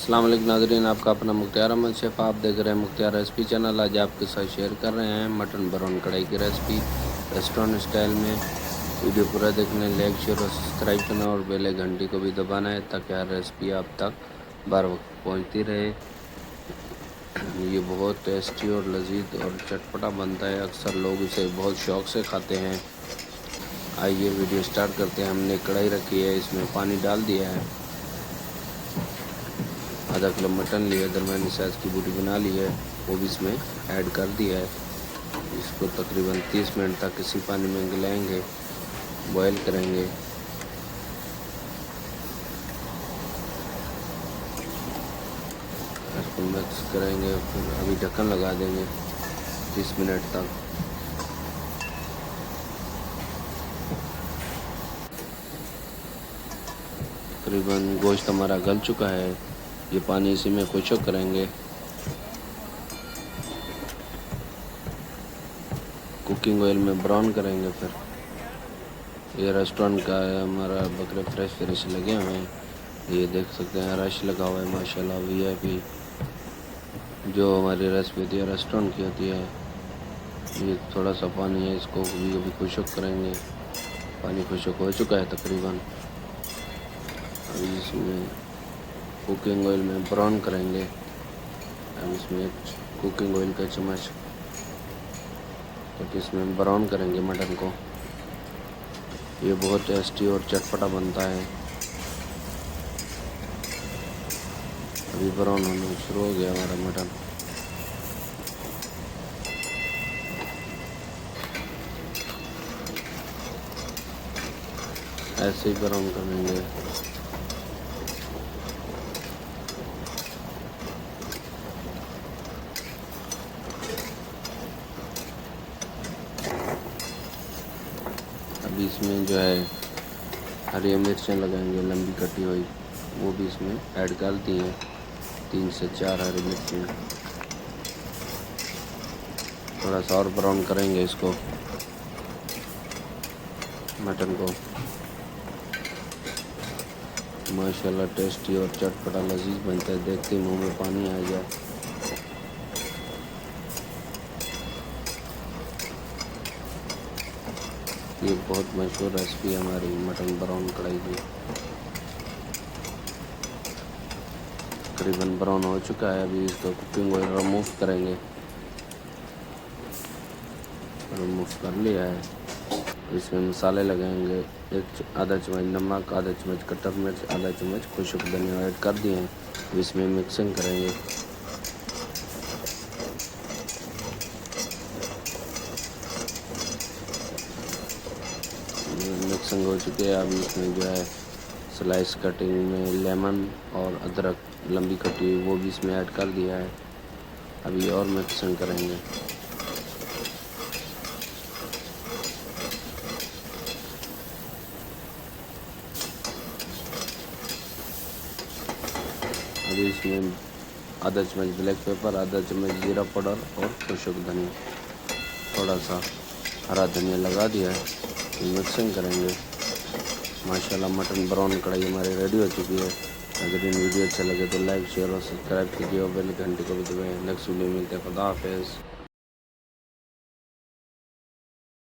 अस्सलाम वालेकुम नाज़रीन, आपका अपना मुख्तार अहमद शेफ़। आप देख रहे हैं मुख्तार रेसिपी चैनल। आज आपके साथ शेयर कर रहे हैं मटन ब्राउन कढ़ाई की रेसिपी रेस्टोरेंट स्टाइल में। वीडियो पूरा देखने, लाइक शेयर और सब्सक्राइब करना और बेल घंटी को भी दबाना है ताकि हर रेसिपी आप तक बार वक्त पहुँचती रहे। ये बहुत टेस्टी और लजीज और चटपटा बनता है। अक्सर लोग इसे बहुत शौक़ से खाते हैं। आइए वीडियो स्टार्ट करते हैं। हमने कढ़ाई रखी है, इसमें पानी डाल दिया है। आधा किलो मटन लिया, दरमियानी साइज़ की बूटी बना ली है, वो भी इसमें ऐड कर दिया है। इसको तकरीबन 30 मिनट तक इसी पानी में गलाएंगे, बॉयल करेंगे। इसको मिक्स करेंगे, फिर अभी ढक्कन लगा देंगे 30 मिनट तक। तकरीबन गोश्त हमारा गल चुका है। ये पानी इसी में खुशक करेंगे। कुकिंग ऑयल में ब्राउन करेंगे। फिर ये रेस्टोरेंट का है, हमारा बकरे फ्रेश लगे हुए हैं। ये देख सकते हैं रश लगा हुआ है माशाल्लाह। वीआईपी जो हमारी रेसिपी होती है रेस्टोरेंट की होती है। ये थोड़ा सा पानी है, इसको भी अभी खुशक करेंगे। पानी खुशक हो चुका है तकरीबन। अभी इसमें कुकिंग ऑयल में ब्राउन करेंगे। अब इसमें कुकिंग ऑयल का चम्मच तो इसमें ब्राउन करेंगे मटन को। ये बहुत टेस्टी और चटपटा बनता है। अभी ब्राउन होना शुरू हो गया हमारा मटन। ऐसे ही ब्राउन करेंगे। अभी इसमें जो है हरी मिर्चें लगाएंगे लंबी कटी हुई, वो भी इसमें ऐड कर दी हैं। 3 से 4 हरी मिर्चें। थोड़ा सा और ब्राउन करेंगे इसको, मटन को। माशाल्लाह टेस्टी और चटपटा लजीज बनता है, देखते ही मुंह में पानी आ जाए। ये बहुत मशहूर रेसिपी है हमारी मटन ब्राउन कढ़ाई की। तकरीबन ब्राउन हो चुका है। अभी इसको कुकिंग ऑयल रिमूव करेंगे। रिमूव कर लिया है। इसमें मसाले लगाएंगे। आधा चम्मच नमक, आधा चम्मच कटर मिर्च, आधा चम्मच खुशक धनिया ऐड कर दिए हैं। इसमें मिक्सिंग करेंगे। मिक्सिंग हो चुकी है। अभी इसमें जो है स्लाइस कटिंग में लेमन और अदरक लंबी कटी हुई वो भी इसमें ऐड कर दिया है। अभी और मिक्सिंग करेंगे। अभी इसमें आधा चम्मच ब्लैक पेपर, आधा चम्मच जीरा पाउडर और खुशक धनिया, थोड़ा सा हरा धनिया लगा दिया है। मिक्सिंग करेंगे। माशाल्लाह मटन ब्राउन कढ़ाई हमारी रेडी हो चुकी है। अगर इन वीडियो अच्छा लगे तो लाइक शेयर और सब्सक्राइब कीजिए और बेल घंटे को भी दबाएं। नेक्स्ट वीडियो में मिलते हैं। खुदा हाफिज़।